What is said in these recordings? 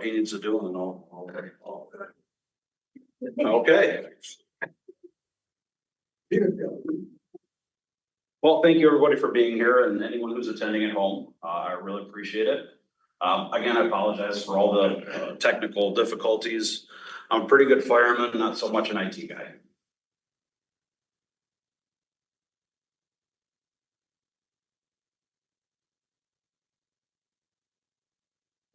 what he needs to do and okay. Well, thank you everybody for being here and anyone who's attending at home. I really appreciate it. Again, I apologize for all the technical difficulties. I'm a pretty good fireman, not so much an IT guy.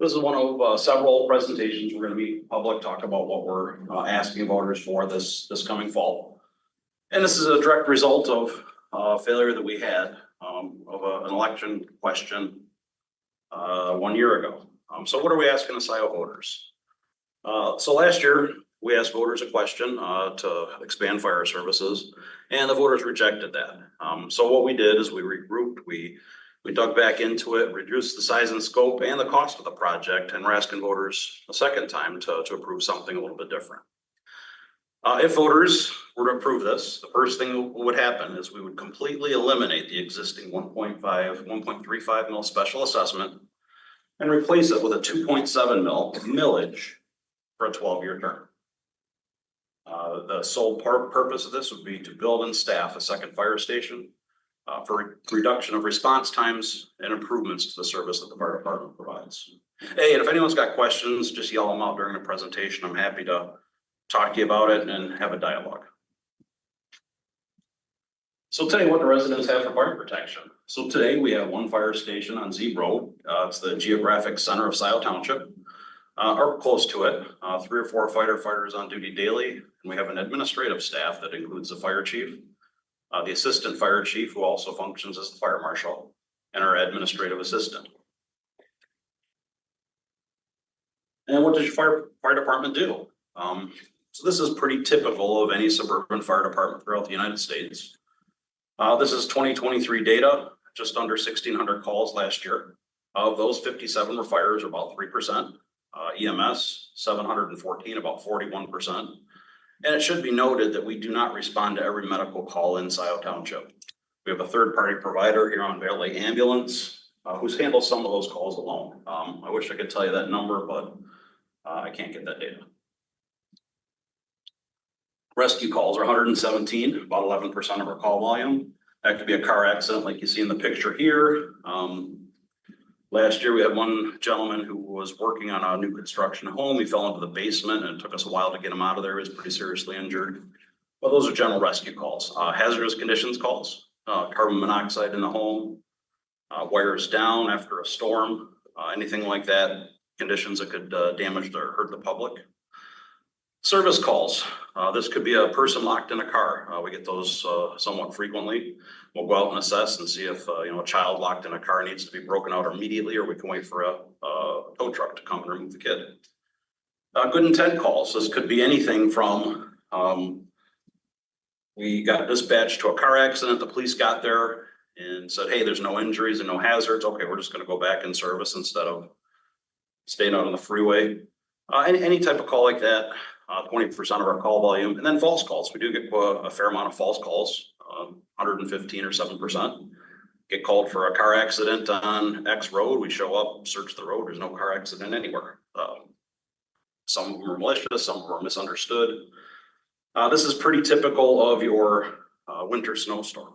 This is one of several presentations we're going to be public, talk about what we're asking voters for this coming fall. And this is a direct result of failure that we had of an election question 1 year ago. So what are we asking the Scio voters? So last year we asked voters a question to expand fire services, and the voters rejected that. So what we did is we regrouped, we dug back into it, reduced the size and scope and the cost of the project, and we're asking voters a second time to approve something a little bit different. If voters were to approve this, the first thing that would happen is we would completely eliminate the existing 1.35 mil special assessment and replace it with a 2.7 mil millage for a 12-year term. The sole purpose of this would be to build and staff a second fire station for reduction of response times and improvements to the service that the fire department provides. Hey, and if anyone's got questions, just yell them out during the presentation. I'm happy to talk to you about it and have a dialogue. So today, what the residents have for fire protection. So today we have one fire station on Z Road. It's the geographic center of Scio Township, or close to it. 3 or 4 firefighters on duty daily, and we have an administrative staff that includes the fire chief, the assistant fire chief, who also functions as the fire marshal, and our administrative assistant. And what does your fire department do? So this is pretty typical of any suburban fire department throughout the United States. This is 2023 data, just under 1,600 calls last year. Of those, 57 were fires, about 3%. EMS, 714, about 41%. And it should be noted that we do not respond to every medical call in Scio Township. We have a third-party provider here on Valley Ambulance who's handled some of those calls alone. I wish I could tell you that number, but I can't get that data. Rescue calls are 117, about 11% of our call volume. That could be a car accident like you see in the picture here. Last year we had one gentleman who was working on a new construction home. He fell into the basement and it took us a while to get him out of there. He was pretty seriously injured. Well, those are general rescue calls. Hazardous conditions calls, carbon monoxide in the home, wires down after a storm, anything like that, conditions that could damage or hurt the public. Service calls. This could be a person locked in a car. We get those somewhat frequently. We'll go out and assess and see if a child locked in a car needs to be broken out immediately, or we can wait for a tow truck to come and remove the kid. Good intent calls. This could be anything from we got dispatched to a car accident. The police got there and said, "Hey, there's no injuries and no hazards. Okay, we're just going to go back in service instead of staying out on the freeway." Any type of call like that. 20% of our call volume, and then false calls. We do get a fair amount of false calls, 115 or 7%. Get called for a car accident on X road. We show up, search the road. There's no car accident anywhere. Some of them are malicious, some of them are misunderstood. This is pretty typical of your winter snowstorm.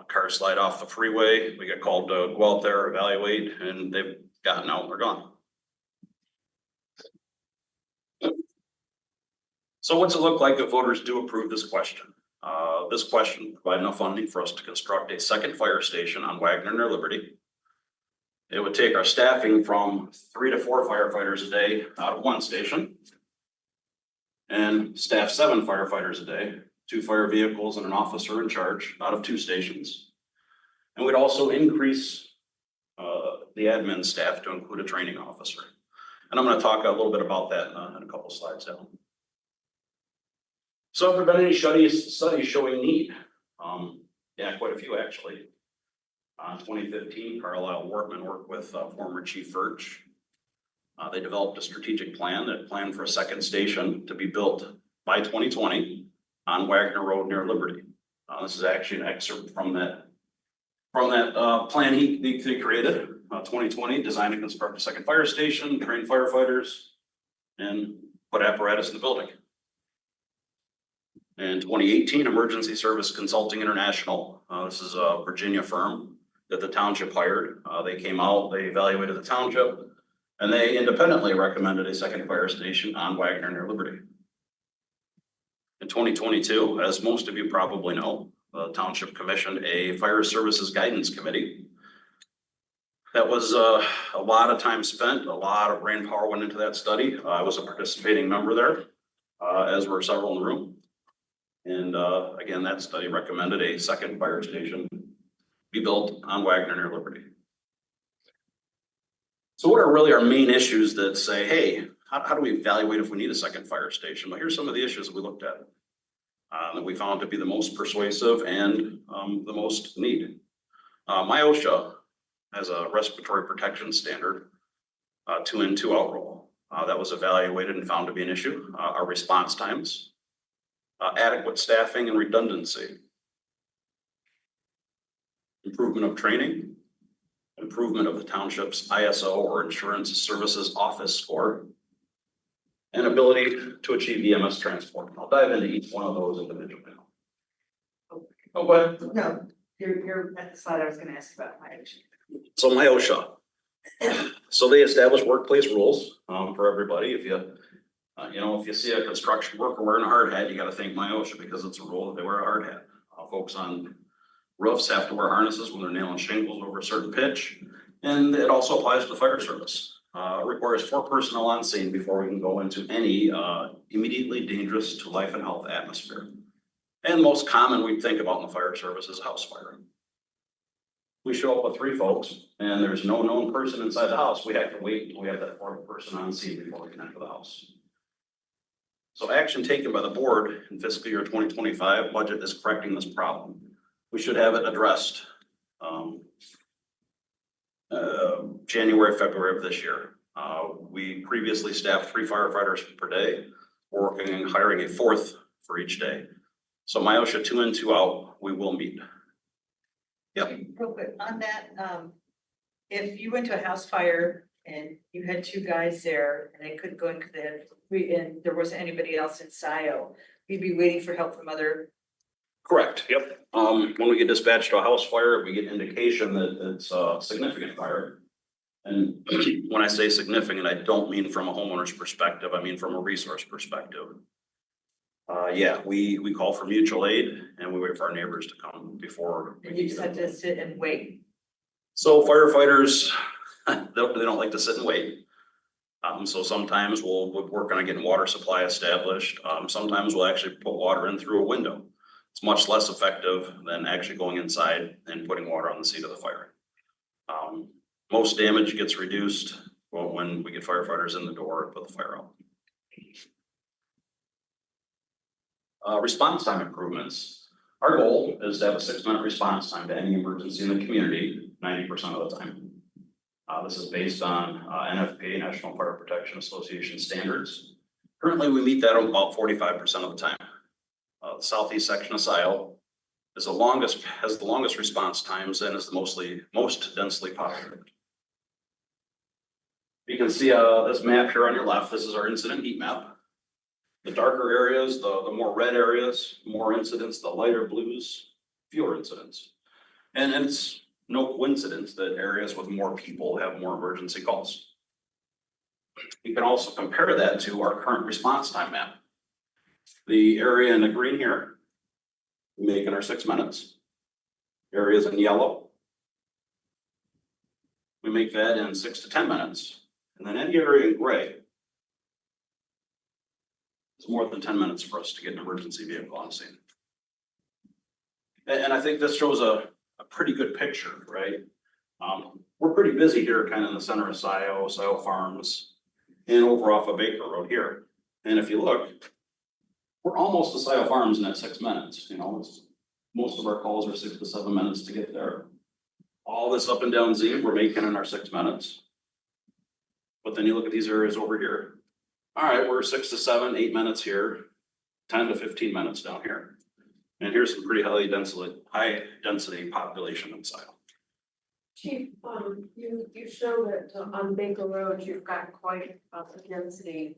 Cars slide off the freeway. We get called to go out there, evaluate, and they've gotten out and they're gone. So what's it look like if voters do approve this question? This question provides enough funding for us to construct a second fire station on Wagner near Liberty. It would take our staffing from 3 to 4 firefighters a day out of one station and staff 7 firefighters a day, 2 fire vehicles and an officer in charge out of 2 stations. And we'd also increase the admin staff to include a training officer. And I'm going to talk a little bit about that in a couple slides down. So have there been any studies showing need? Yeah, quite a few actually. In 2015, Carlisle Workman worked with former Chief Birch. They developed a strategic plan that planned for a second station to be built by 2020 on Wagner Road near Liberty. This is actually an excerpt from that plan they created. 2020, design and construct a second fire station, train firefighters, and put apparatus in the building. In 2018, Emergency Service Consulting International, this is a Virginia firm that the township hired. They came out, they evaluated the township, and they independently recommended a second fire station on Wagner near Liberty. In 2022, as most of you probably know, the township commissioned a fire services guidance committee. That was a lot of time spent, a lot of brain power went into that study. I was a participating member there, as were several in the room. And again, that study recommended a second fire station be built on Wagner near Liberty. So what are really our main issues that say, hey, how do we evaluate if we need a second fire station? Well, here's some of the issues that we looked at that we found to be the most persuasive and the most needed. MIOSHA has a respiratory protection standard, 2-in, 2-out rule. That was evaluated and found to be an issue. Our response times, adequate staffing and redundancy, improvement of training, improvement of the township's ISO or Insurance Services Office score, and ability to achieve EMS transport. I'll dive into each one of those individually. Oh, go ahead. No, you're at the slide I was gonna ask about MIOSHA. So MIOSHA, so they establish workplace rules for everybody. If you see a construction worker wearing a hard hat, you got to thank MIOSHA because it's a rule that they wear a hard hat. Folks on roofs have to wear harnesses when they're nailing shingles over a certain pitch, and it also applies to the fire service. Requires 4 personnel on scene before we can go into any immediately dangerous to life and health atmosphere. And most common we think about in the fire service is house fire. We show up with 3 folks and there's no known person inside the house. We have to wait until we have that 4th person on scene before we can enter the house. So action taken by the board in fiscal year 2025 budget is correcting this problem. We should have it addressed January, February of this year. We previously staffed 3 firefighters per day. We're working on hiring a 4th for each day. So MIOSHA 2-in, 2-out, we will meet. Yep. Real quick, on that, if you went to a house fire and you had 2 guys there and they couldn't go in because and there wasn't anybody else in Scio, you'd be waiting for help from other. Correct, yep. When we get dispatched to a house fire, we get indication that it's a significant fire. And when I say significant, I don't mean from a homeowner's perspective, I mean from a resource perspective. Yeah, we call for mutual aid and we wait for our neighbors to come before. And you just have to sit and wait. So firefighters, they don't like to sit and wait. So sometimes we'll work on getting water supply established. Sometimes we'll actually put water in through a window. It's much less effective than actually going inside and putting water on the seat of the fire. Most damage gets reduced when we get firefighters in the door and put the fire out. Response time improvements. Our goal is to have a 6-minute response time to any emergency in the community, 90% of the time. This is based on NFPA, National Fire Protection Association standards. Currently, we meet that about 45% of the time. The southeast section of Scio is has the longest response times and is the most densely populated. You can see this map here on your left. This is our incident heat map. The darker areas, the more red areas, more incidents, the lighter blues, fewer incidents. And it's no coincidence that areas with more people have more emergency calls. You can also compare that to our current response time map. The area in the green here, we make in our 6 minutes. Areas in yellow, we make that in 6 to 10 minutes. And then any area in gray, it's more than 10 minutes for us to get an emergency vehicle on scene. And I think this shows a pretty good picture, right? We're pretty busy here, kind of in the center of Scio Farms, and over off of Baker Road here. And if you look, we're almost to Scio Farms in that 6 minutes. Most of our calls are 6 to 7 minutes to get there. All this up and down Z, we're making in our 6 minutes. But then you look at these areas over here. All right, we're 6 to 7, 8 minutes here, 10 to 15 minutes down here. And here's some pretty high density population in Scio. Chief, you show that on Baker Road, you've got quite a density.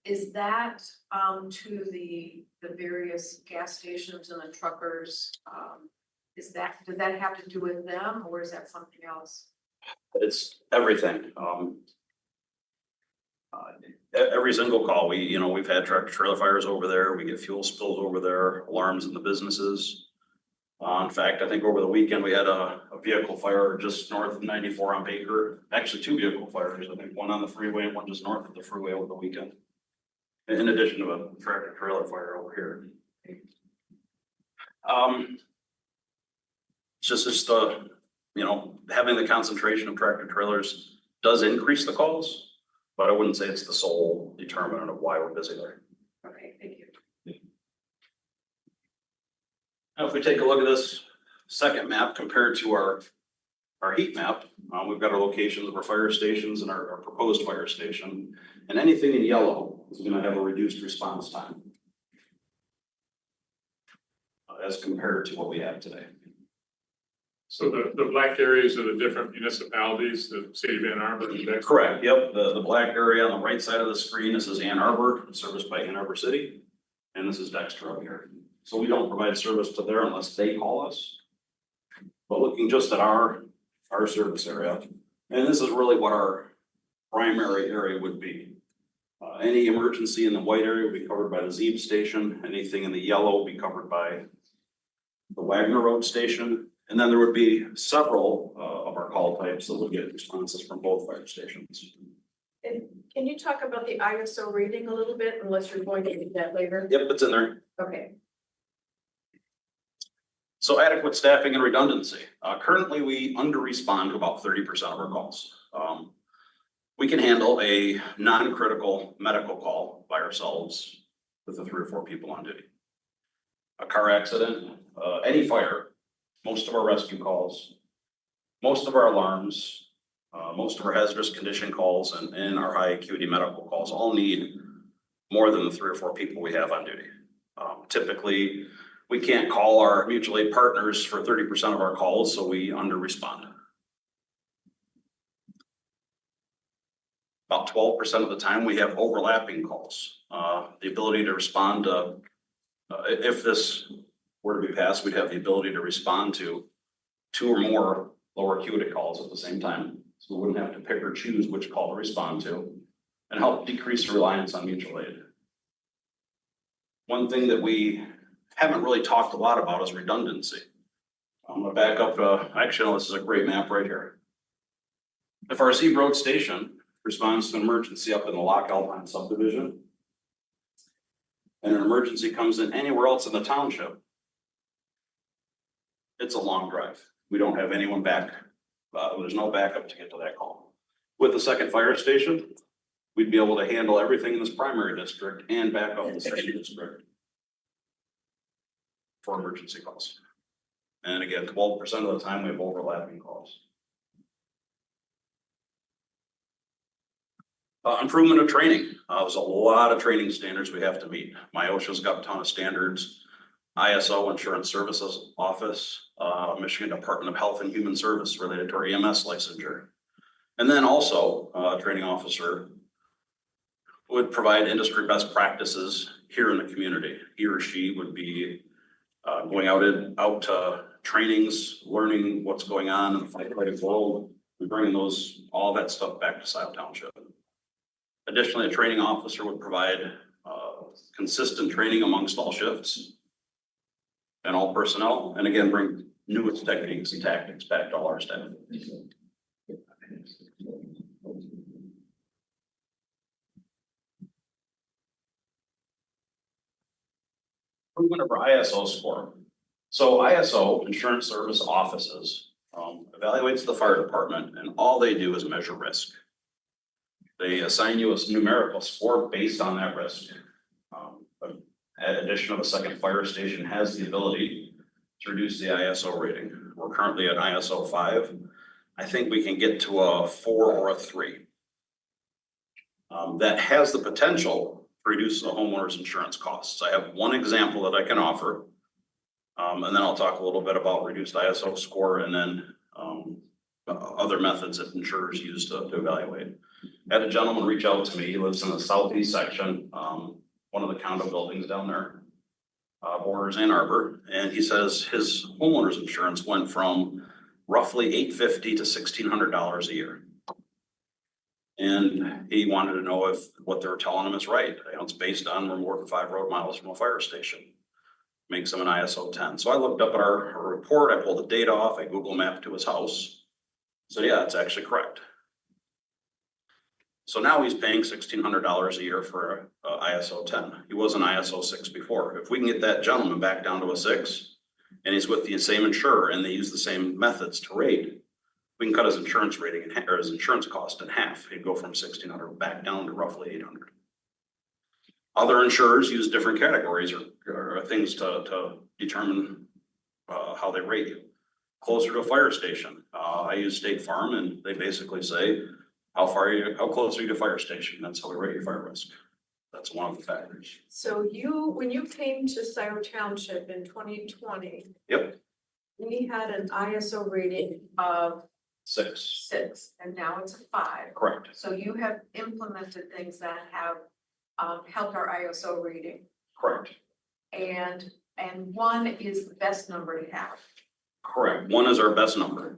Is that, to the various gas stations and the truckers? Does that have to do with them or is that something else? It's everything. Every single call, we've had tractor trailer fires over there. We get fuel spills over there, alarms in the businesses. In fact, I think over the weekend, we had a vehicle fire just north of 94 on Baker. Actually, two vehicle fires, I think one on the freeway and one just north of the freeway over the weekend. In addition to a tractor trailer fire over here. It's just having the concentration of tractor trailers does increase the calls, but I wouldn't say it's the sole determinant of why we're busy there. Okay, thank you. Now, if we take a look at this second map compared to our heat map, we've got our locations of our fire stations and our proposed fire station. And anything in yellow is going to have a reduced response time as compared to what we have today. So the black areas are the different municipalities, the city of Ann Arbor. Correct, yep. The black area on the right side of the screen, this is Ann Arbor, serviced by Ann Arbor City. And this is Dexter up here. So we don't provide service to there unless they call us. But looking just at our service area, and this is really what our primary area would be. Any emergency in the white area would be covered by the Zeeb station. Anything in the yellow would be covered by the Wagner Road station. And then there would be several of our call types that would get responses from both fire stations. And can you talk about the ISO rating a little bit, unless you're going to get that later? Yep, it's in there. Okay. So adequate staffing and redundancy. Currently, we under-respond to about 30% of our calls. We can handle a non-critical medical call by ourselves with the 3 or 4 people on duty. A car accident, any fire, most of our rescue calls, most of our alarms, most of our hazardous condition calls and our high acuity medical calls all need more than the 3 or 4 people we have on duty. Typically, we can't call our mutual aid partners for 30% of our calls, so we under-respond. About 12% of the time, we have overlapping calls. The ability to respond to, if this were to be passed, we'd have the ability to respond to 2 or more lower acuity calls at the same time. So we wouldn't have to pick or choose which call to respond to and help decrease the reliance on mutual aid. One thing that we haven't really talked a lot about is redundancy. I'm gonna back up, actually, this is a great map right here. If our Zeeb Road station responds to an emergency up in the Lock Alpine subdivision, and an emergency comes in anywhere else in the township, it's a long drive. We don't have anyone back. There's no backup to get to that call. With the second fire station, we'd be able to handle everything in this primary district and back up the second district for emergency calls. And again, 12% of the time we have overlapping calls. Improvement of training. There's a lot of training standards we have to meet. MIOSHA's got a ton of standards. ISO, Insurance Services Office, Michigan Department of Health and Human Service related to our EMS licensure. And then also, a training officer would provide industry best practices here in the community. He or she would be going out to trainings, learning what's going on in the firefighting world, and bringing all that stuff back to Scio Township. Additionally, a training officer would provide consistent training amongst all shifts and all personnel, and again, bring newest techniques and tactics back to all our staff. Improvement of our ISO score. So ISO, Insurance Service Offices, evaluates the fire department, and all they do is measure risk. They assign you a numerical score based on that risk. Addition of a second fire station has the ability to reduce the ISO rating. We're currently at ISO 5. I think we can get to a 4 or a 3. That has the potential to reduce the homeowner's insurance costs. I have one example that I can offer. And then I'll talk a little bit about reduced ISO score and then other methods that insurers use to evaluate. I had a gentleman reach out to me, he lives in the southeast section, one of the condo buildings down there. Borders Ann Arbor, and he says his homeowner's insurance went from roughly $850 to $1,600 a year. And he wanted to know if what they were telling him is right. You know, it's based on we're more than 5 road miles from a fire station. Makes him an ISO 10. So I looked up at our report, I pulled the data off, I Google mapped to his house. So yeah, it's actually correct. So now he's paying $1,600 a year for a ISO 10. He was an ISO 6 before. If we can get that gentleman back down to a 6, and he's with the same insurer and they use the same methods to rate, we can cut his insurance rating or his insurance cost in half. He'd go from 1,600 back down to roughly 800. Other insurers use different categories or things to determine how they rate you. Closer to a fire station, I use State Farm, and they basically say, how close are you to fire station? That's how we rate your fire risk. That's one of the factors. So when you came to Scio Township in 2020. Yep. We had an ISO rating of 6. 6, and now it's a 5. Correct. So you have implemented things that have helped our ISO rating. Correct. And 1 is the best number to have. Correct. 1 is our best number.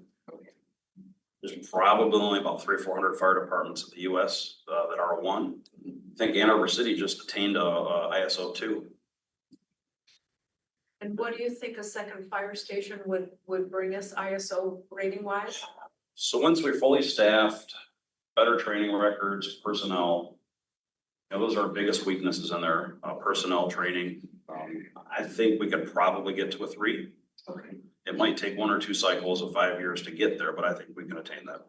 There's probably only about 300 or 400 fire departments in the US that are 1. I think Ann Arbor City just attained a ISO 2. And what do you think a second fire station would bring us ISO rating wise? So once we're fully staffed, better training records, personnel, you know, those are our biggest weaknesses in there, personnel training. I think we could probably get to a 3. Okay. It might take 1 or 2 cycles of 5 years to get there, but I think we can attain that.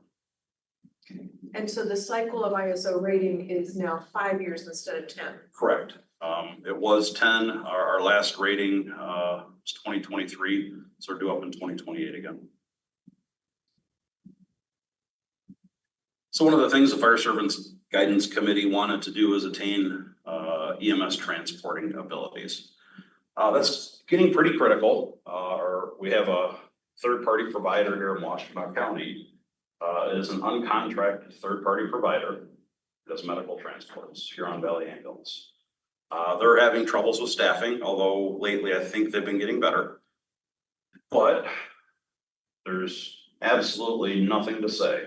And so the cycle of ISO rating is now 5 years instead of 10. Correct. It was 10, our last rating was 2023, so we're due up in 2028 again. So one of the things the Fire Service Guidance Committee wanted to do is attain EMS transporting abilities. That's getting pretty critical. We have a third-party provider here in Washington County. It is an uncontracted third-party provider that does medical transports, Huron Valley Ambulance. They're having troubles with staffing, although lately I think they've been getting better. But there's absolutely nothing to say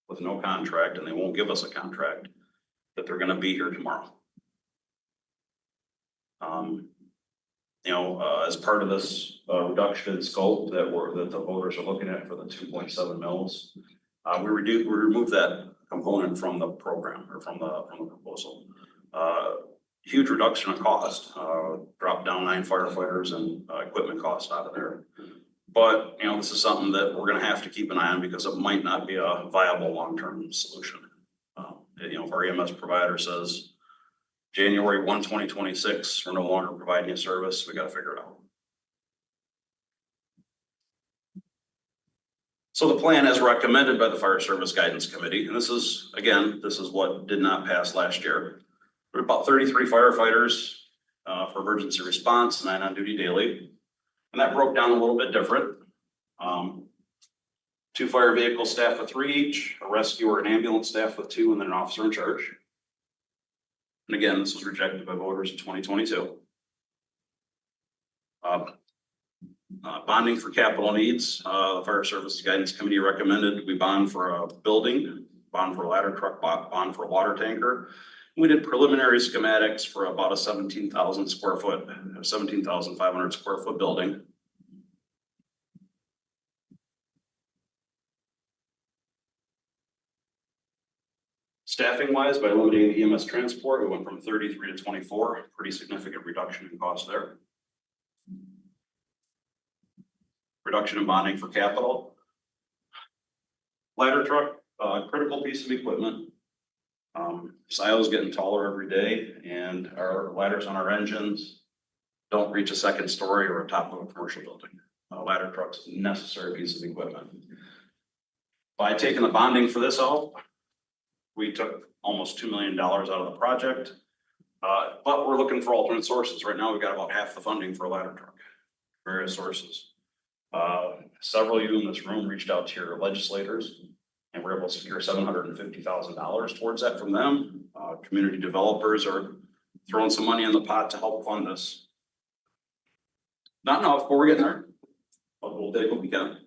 with no contract, and they won't give us a contract, that they're gonna be here tomorrow. You know, as part of this reduction in scope that the voters are looking at for the 2.7 mils, we removed that component from the program or from the proposal. Huge reduction in cost, dropped down 9 firefighters and equipment cost out of there. But, you know, this is something that we're gonna have to keep an eye on because it might not be a viable long-term solution. You know, if our EMS provider says January 1, 2026, we're no longer providing a service, we gotta figure it out. So the plan as recommended by the Fire Service Guidance Committee, and this is what did not pass last year. We're about 33 firefighters for emergency response, 9 on duty daily. And that broke down a little bit different. 2 fire vehicle staff with 3 each, a rescue or an ambulance staff with 2, and then an officer in charge. And again, this was rejected by voters in 2022. Bonding for capital needs, the Fire Service Guidance Committee recommended we bond for a building, bond for a ladder truck, bond for a water tanker. We did preliminary schematics for about a 17,000 square foot, 17,500 square foot building. Staffing wise, by eliminating the EMS transport, we went from 33 to 24, pretty significant reduction in cost there. Reduction in bonding for capital. Ladder truck, critical piece of equipment. Scio is getting taller every day, and our ladders on our engines don't reach a 2nd story or a top of a commercial building. Ladder truck's a necessary piece of equipment. By taking the bonding for this out, we took almost $2 million out of the project, but we're looking for alternate sources. Right now, we've got about half the funding for a ladder truck, various sources. Several of you in this room reached out to your legislators and were able to secure $750,000 towards that from them. Community developers are throwing some money in the pot to help fund this. Not enough, but we're getting there. But we'll take what we can.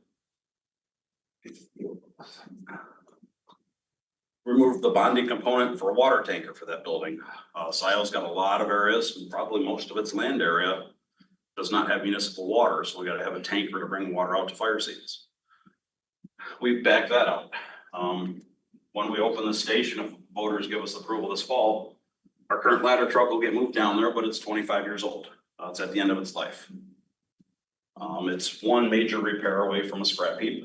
Remove the bonding component for a water tanker for that building. Scio's got a lot of areas, and probably most of its land area does not have municipal water, so we gotta have a tanker to bring water out to fire scenes. We backed that out. When we open the station, if voters give us approval this fall, our current ladder truck will get moved down there, but it's 25 years old. It's at the end of its life. It's one major repair away from a scrap heap.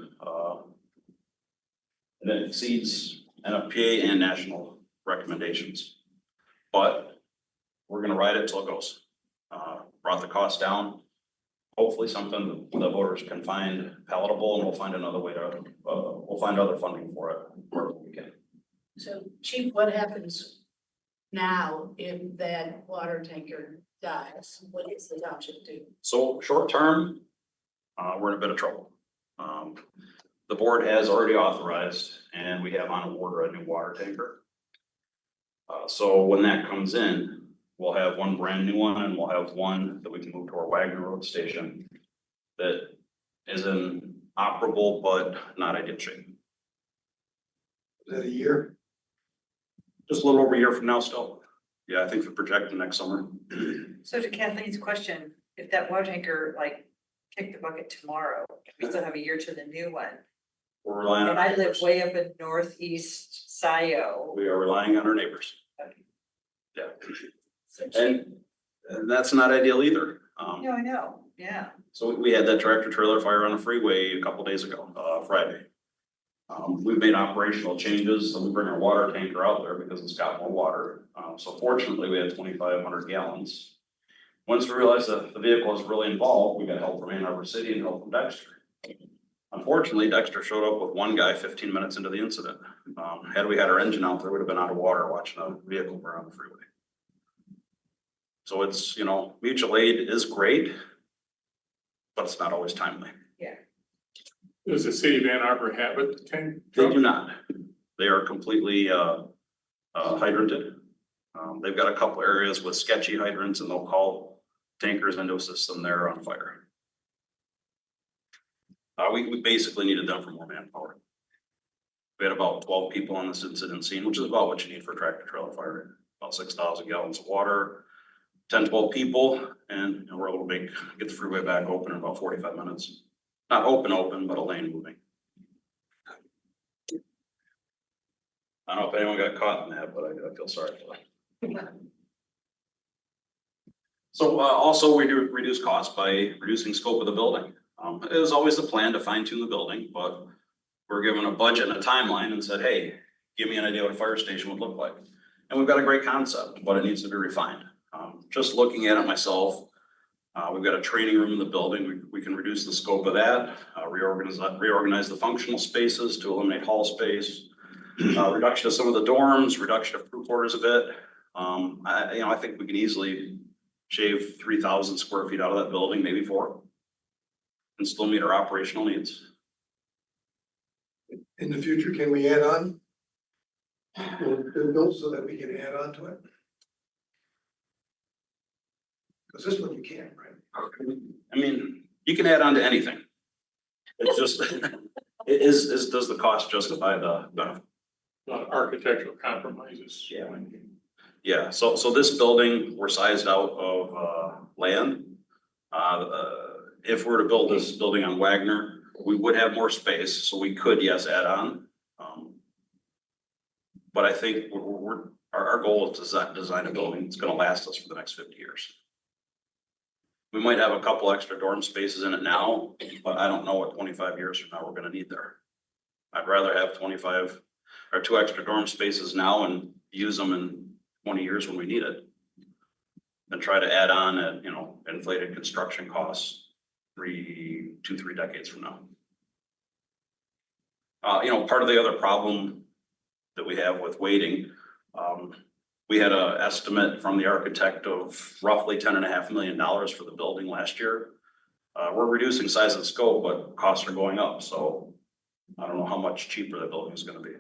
And it exceeds NFPA and national recommendations. But we're gonna ride it till it goes. Brought the cost down. Hopefully something the voters can find palatable, and we'll find another way to, we'll find other funding for it wherever we can. So Chief, what happens now if that water tanker dies? What does the township do? So short term, we're in a bit of trouble. The board has already authorized, and we have on order a new water tanker. So when that comes in, we'll have one brand new one, and we'll have one that we can move to our Wagner Road station that is in operable but not ideal shape. Is that a year? Just a little over a year from now still. Yeah, I think we're projecting next summer. So to Kathleen's question, if that water tanker like kicked the bucket tomorrow, we still have a year to the new one. We're relying on. And I live way up in northeast Scio. We are relying on our neighbors. Yeah, So Chief, and that's not ideal either. No, I know, yeah. So we had that tractor trailer fire on the freeway a couple days ago, Friday. We've made operational changes, so we bring our water tanker out there because it's got more water. So fortunately, we had 2,500 gallons. Once we realized that the vehicle is really involved, we got help from Ann Arbor City and help from Dexter. Unfortunately, Dexter showed up with one guy 15 minutes into the incident. Had we had our engine out there, we'd have been out of water watching a vehicle burn on the freeway. So it's, mutual aid is great, but it's not always timely. Does the city of Ann Arbor have a tank? They do not. They are completely hydranted. They've got a couple areas with sketchy hydrants, and they'll call tankers into a system there on fire. We basically needed them for more manpower. We had about 12 people on this incident scene, which is about what you need for a tractor trailer fire. About 6,000 gallons of water, 10, 12 people, and we're able to get the freeway back open in about 45 minutes. Not open, but a lane moving. I don't know if anyone got caught in that, but I feel sorry for them. So also we do reduce costs by reducing scope of the building. It was always the plan to fine tune the building, but we're given a budget and a timeline and said, hey, give me an idea what a fire station would look like. And we've got a great concept, but it needs to be refined. Just looking at it myself, we've got a training room in the building. We can reduce the scope of that, reorganize the functional spaces to eliminate hall space, reduction of some of the dorms, reduction of crew quarters a bit. I think we can easily shave 3,000 square feet out of that building, maybe 4, and still meet our operational needs. In the future, can we add on? The bills so that we can add on to it? Because this one you can't, right? I mean, you can add on to anything. It's just, does the cost justify the benefit? A lot of architectural compromises. Yeah, so this building, we're sized out of land. If we were to build this building on Wagner, we would have more space, so we could, yes, add on. But I think our goal is to design a building that's gonna last us for the next 50 years. We might have a couple extra dorm spaces in it now, but I don't know what 25 years from now we're gonna need there. I'd rather have 25 or 2 extra dorm spaces now and use them in 20 years when we need it, than try to add on at, inflated construction costs 2-3 decades from now. Part of the other problem that we have with waiting, we had an estimate from the architect of roughly $10.5 million for the building last year. We're reducing size and scope, but costs are going up, so I don't know how much cheaper the building is gonna be.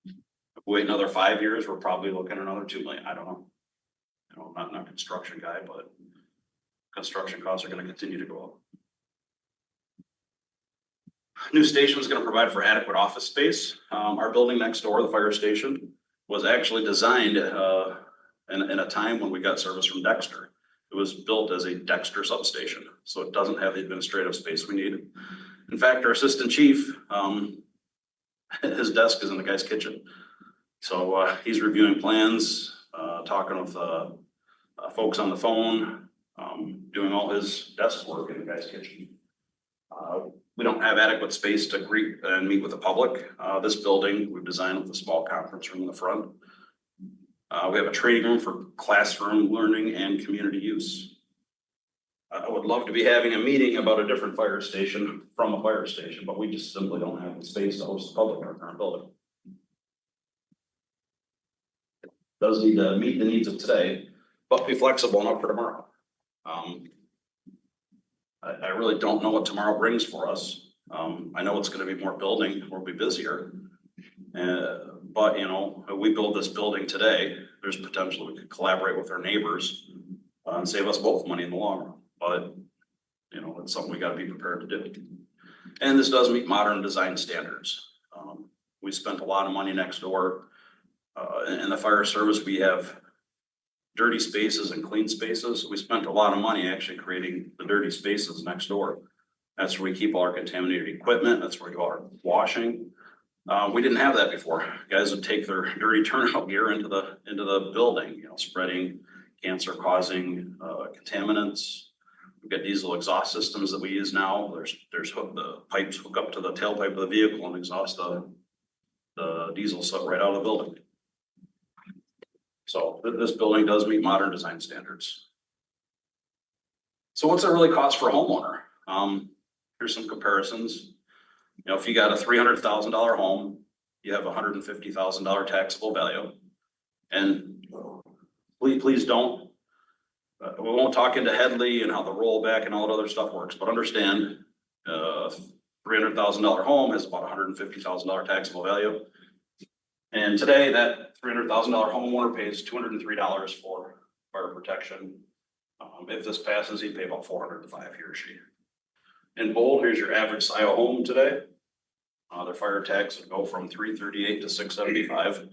If we wait another 5 years, we're probably looking at another 2 million, I don't know. You know, I'm not a construction guy, but construction costs are gonna continue to go up. New station is gonna provide for adequate office space. Our building next door, the fire station, was actually designed, in a time when we got service from Dexter. It was built as a Dexter substation, so it doesn't have the administrative space we need. In fact, our assistant chief, his desk is in the guy's kitchen. So, he's reviewing plans, talking with, folks on the phone, doing all his desk work in the guy's kitchen. We don't have adequate space to greet and meet with the public. This building, we've designed with a small conference room in the front. We have a training room for classroom learning and community use. I would love to be having a meeting about a different fire station from a fire station, but we just simply don't have the space to host the public in our current building. Does need to meet the needs of today, but be flexible enough for tomorrow. I really don't know what tomorrow brings for us. I know it's gonna be more building, we'll be busier. But you know, if we build this building today, there's potential we could collaborate with our neighbors and save us both money in the long run. But you know, it's something we gotta be prepared to do. And this does meet modern design standards. We spent a lot of money next door. In the fire service, we have dirty spaces and clean spaces. We spent a lot of money actually creating the dirty spaces next door. That's where we keep all our contaminated equipment. That's where we do all our washing. We didn't have that before. Guys would take their dirty turnout gear into the building, you know, spreading cancer causing contaminants. We've got diesel exhaust systems that we use now. The pipes hook up to the tailpipe of the vehicle and exhaust the diesel stuff right out of the building. So this building does meet modern design standards. So what's it really cost for a homeowner? Here's some comparisons. You know, if you got a $300,000 home, you have $150,000 taxable value. And please don't, we won't talk into Headley and how the rollback and all that other stuff works, but understand, $300,000 home has about $150,000 taxable value. And today that $300,000 homeowner pays $203 for fire protection. If this passes, he'd pay about $405, he or she. In bold, here's your average Scio home today. Their fire tax would go from $338 to $675.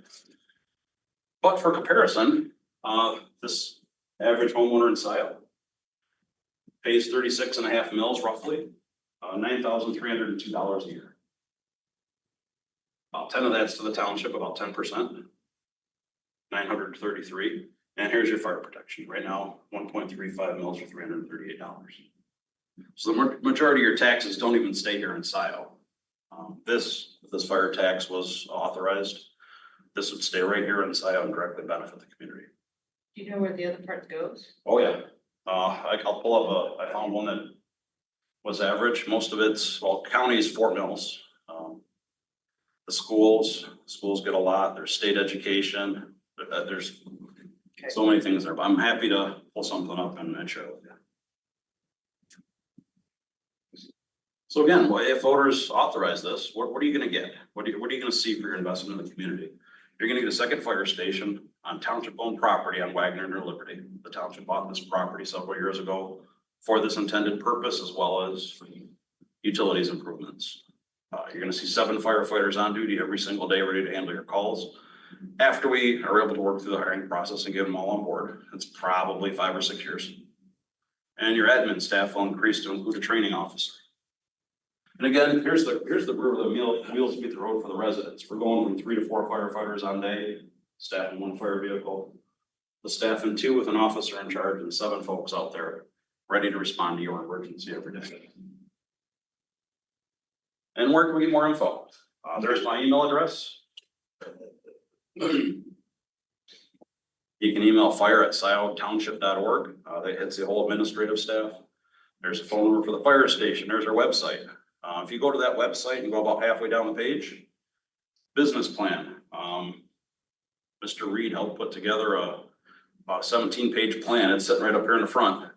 But for comparison, this average homeowner in Scio pays 36.5 mils roughly, $9,302 a year. About 10 of that's to the township, about 10%, 933. And here's your fire protection. Right now, 1.35 mils for $338. So the majority of your taxes don't even stay here in Scio. If this fire tax was authorized, this would stay right here in Scio and directly benefit the community. Do you know where the other part goes? Oh, yeah. I'll pull up I found one that was average. Most of it's, well, county is 4 mils. The schools get a lot. There's state education. There's so many things there, but I'm happy to pull something up and share with you. So again, if voters authorize this, what are you gonna get? What are you gonna see for your investment in the community? You're gonna get a second fire station on township-owned property on Wagner near Liberty. The township bought this property several years ago for this intended purpose, as well as utilities improvements. You're gonna see 7 firefighters on duty every single day, ready to handle your calls. After we are able to work through the hiring process and get them all on board, it's probably 5 or 6 years. And your admin staff will increase to include a training officer. And again, here's the wheels meet the road for the residents. We're going from 3 to 4 firefighters on day, staff in 1 fire vehicle. The staff in 2 with an officer in charge and 7 folks out there ready to respond to your emergency every day. And where can we get more info? There's my email address. You can email fire@sciotownship.org. It's the whole administrative staff. There's a phone number for the fire station. There's our website. If you go to that website and go about halfway down the page, business plan. Mr. Reed helped put together about a 17-page plan. It's sitting right up here in the front.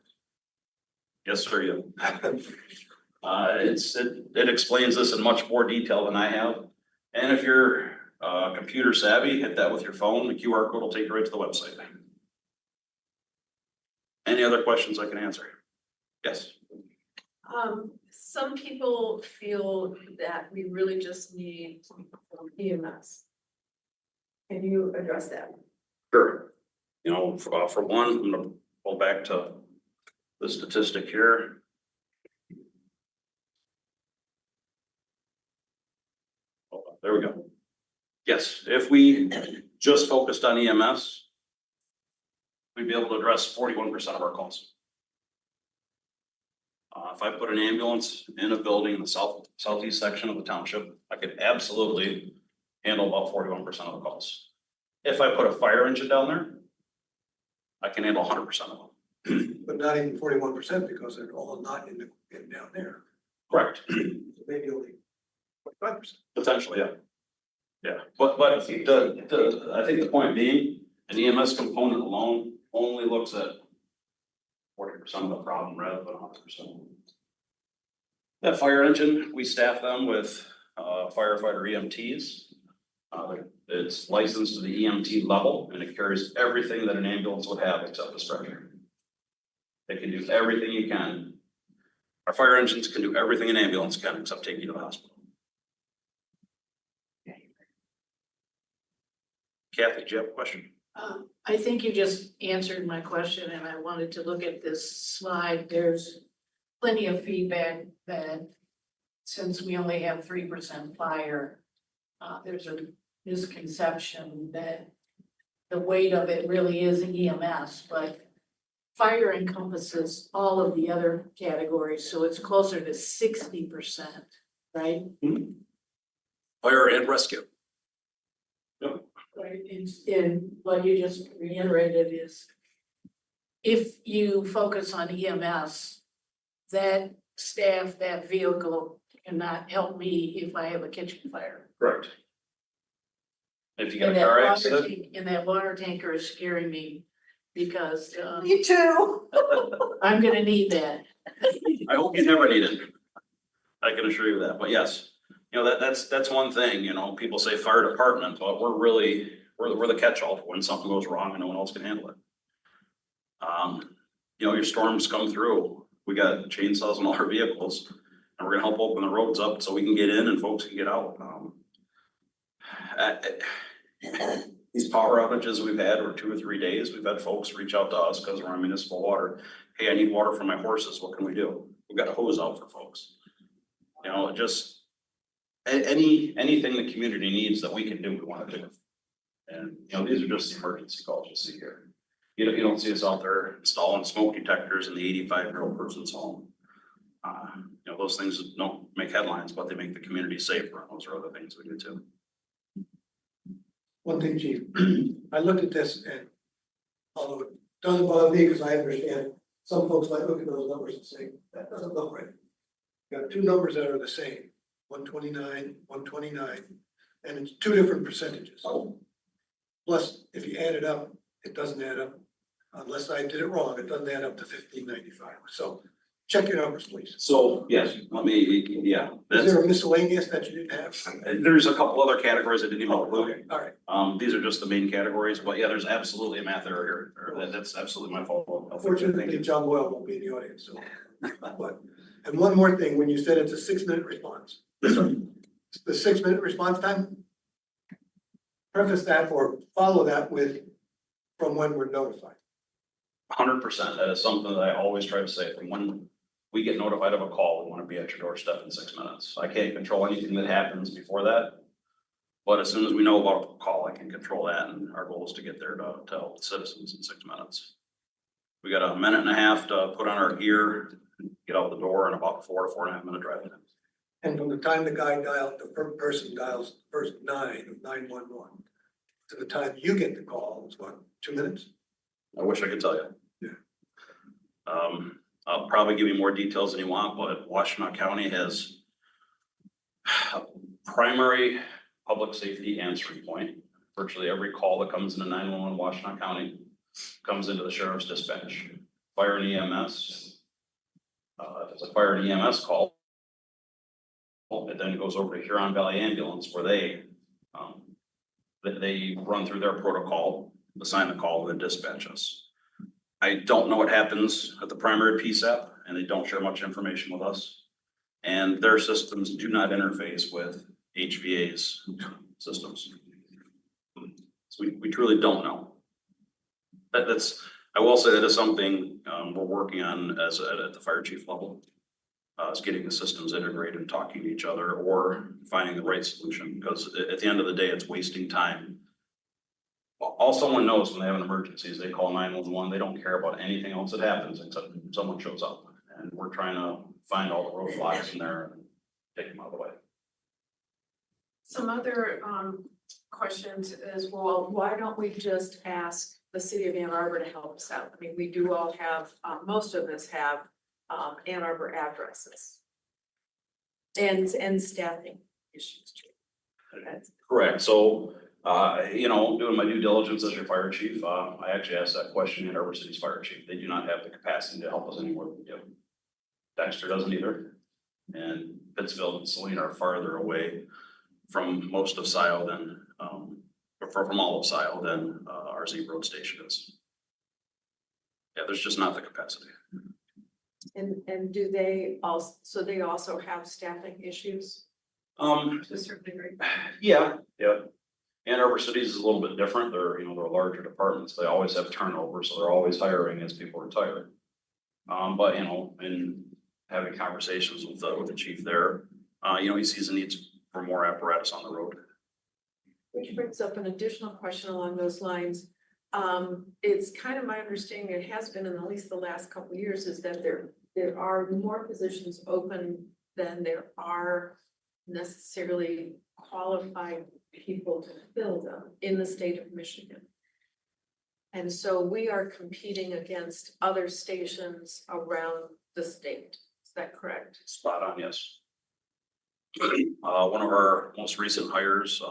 Yes, sir, you. It explains this in much more detail than I have. And if you're computer savvy, hit that with your phone, the QR code will take you right to the website. Any other questions I can answer? Yes. Some people feel that we really just need EMS. Can you address that? Sure. You know, for one, I'm gonna pull back to the statistic here. Oh, there we go. Yes, if we just focused on EMS, we'd be able to address 41% of our calls. If I put an ambulance in a building in the southeast section of the township, I could absolutely handle about 41% of the calls. If I put a fire engine down there, I can handle 100% of them. But not even 41% because they're all not in down there. Correct. So maybe only 25%. Potentially, yeah. Yeah, but I think the point being, an EMS component alone only looks at 40% of the problem rather than 100%. That fire engine, we staff them with firefighter EMTs. It's licensed to the EMT level and it carries everything that an ambulance would have except a stretcher. It can do everything you can. Our fire engines can do everything an ambulance can except take you to the hospital. Kathy, do you have a question? I think you just answered my question and I wanted to look at this slide. There's plenty of feedback that since we only have 3% fire, there's a misconception that the weight of it really is EMS, but fire encompasses all of the other categories, so it's closer to 60%, right? Fire and rescue. Yep. Right, and what you just reiterated is if you focus on EMS, that staff, that vehicle cannot help me if I have a kitchen fire. Correct. If you get And a that car water accident, tank, and that water tanker is scaring me because Me too. I'm gonna need that. I hope you never need it. I can assure you that, but yes, you know, that's one thing, you know, people say fire department, but we're the catch-all for when something goes wrong and no one else can handle it. You know, your storms come through, we got chainsaws in all our vehicles, and we're gonna help open the roads up so we can get in and folks can get out. These power outages we've had were 2 or 3 days, we've had folks reach out to us because we're on municipal water. Hey, I need water for my horses, what can we do? We've got a hose out for folks. You know, just anything the community needs that we can do, we wanna do. And, you know, these are just the emergency calls you see here. You don't see us out there installing smoke detectors in the 85-year-old person's home. You know, those things don't make headlines, but they make the community safer, and those are other things we do too. One thing, Chief, I looked at this and although it doesn't bother me because I understand some folks might look at those numbers and say, that doesn't look right. You got two numbers that are the same, 129, 129, and it's two different percentages. Plus, if you add it up, it doesn't add up. Unless I did it wrong, it doesn't add up to 1595. So check your numbers, please. So, yes, yeah. Is there a miscellaneous that you didn't have? There's a couple other categories I didn't even include. Okay, all right. These are just the main categories, but yeah, there's absolutely a math error here. That's absolutely my fault. Unfortunately, John Boyle won't be in the audience, so. But, and one more thing, when you said it's a 6-minute response, the 6-minute response time, preface that or follow that with from when we're notified. 100%. That is something that I always try to say. From when we get notified of a call, we want to be at your doorstep in 6 minutes. I can't control anything that happens before that. But as soon as we know about a call, I can control that. And our goal is to get there to help the citizens in 6 minutes. We got a minute and a half to put on our gear, get out the door, and about 4 to 4.5 minute drive time. And from the time the guy dialed, the person dials the first 9 of 911 to the time you get the call, it's what, 2 minutes? I wish I could tell you. Yeah. I'll probably give you more details than you want, but Washtenaw County has a primary public safety answering point. Virtually every call that comes into 911 Washtenaw County comes into the sheriff's dispatch. Fire and EMS if it's a fire and EMS call, it then goes over to Huron Valley Ambulance where they run through their protocol, assign the call, and then dispatch us. I don't know what happens at the primary PSAP, and they don't share much information with us. And their systems do not interface with HVA's systems. So we truly don't know. That's, I will say that is something, we're working on at the fire chief level. Is getting the systems integrated and talking to each other or finding the right solution, because at the end of the day, it's wasting time. All someone knows when they have an emergency is they call 911. They don't care about anything else that happens except someone shows up. And we're trying to find all the roadblocks in there and take them out of the way. Some other questions as well, why don't we just ask the city of Ann Arbor to help us out? I mean, we do all have, most of us have Ann Arbor addresses. And staffing issues too. Correct. So, doing my due diligence as your fire chief, I actually asked that question in Ann Arbor City's fire chief. They do not have the capacity to help us any more than we do. Dexter doesn't either. And Pittsville and Saline are farther away from most of Scio than, from all of Scio than our Z Road station is. Yeah, there's just not the capacity. And do they also, so they also have staffing issues to a certain degree? Yeah. Ann Arbor Cities is a little bit different. They're larger departments. They always have turnover, so they're always hiring as people retire. But in having conversations with the chief there, he sees the needs for more apparatus on the road. Which brings up an additional question along those lines. It's kind of my understanding, it has been in at least the last couple of years, is that there are more positions open than there are necessarily qualified people to fill them in the state of Michigan. And so we are competing against other stations around the state. Is that correct? Spot on, yes. One of our most recent hires,